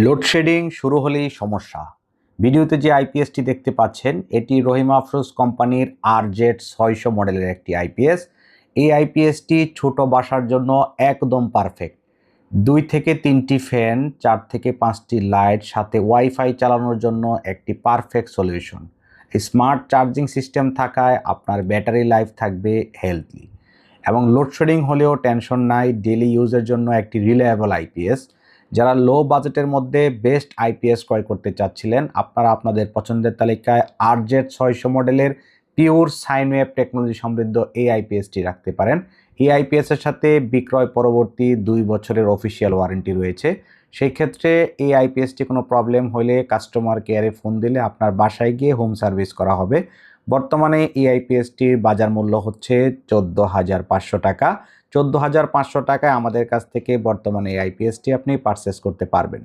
Load shedding শুরু হলেই সমস্যা। ভিডিওতে যে আইপিএসটি দেখতে পাচ্ছেন এটি রহিম আফরোজ কোম্পানির RZ 600 মডেলের একটি আইপিএস। এই আইপিএসটি ছোট বাসার জন্য একদম পারফেক্ট। 2 থেকে 3টি ফ্যান, 4 থেকে 5টি লাইট, সাথে ওয়াইফাই চালানোর জন্য একটি perfect solution. Smart charging system থাকায় আপনার ব্যাটারি লাইফ থাকবে হেলদি এবং লোডশেডিং হলেও টেনশন নাই। ডেইলি ইউজের জন্য একটি রিলায়েবল আইপিএস। যারা লো বাজেটের মধ্যে বেস্ট আইপিএস ক্রয় করতে চাচ্ছিলেন, আপনারা আপনাদের পছন্দের তালিকায় RZ 600 মডেলের পিওর সাইন ওয়েভ টেকনোলজি সমৃদ্ধ এই আইপিএসটি রাখতে পারেন। এই আইপিএসের সাথে বিক্রয় পরবর্তী 2 বছরের অফিসিয়াল ওয়ারেন্টি রয়েছে। সেই ক্ষেত্রে এই আইপিএসটি কোনো প্রবলেম হলে কাস্টমার কেয়ারে ফোন দিলে আপনার বাসায় গিয়ে হোম সার্ভিস করা হবে। বর্তমানে এই আইপিএসটির বাজার মূল্য হচ্ছে 14,500 টাকা। 14,500 টাকায় আমাদের কাছ থেকে বর্তমানে এই আইপিএসটি আপনি পারচেস করতে পারবেন।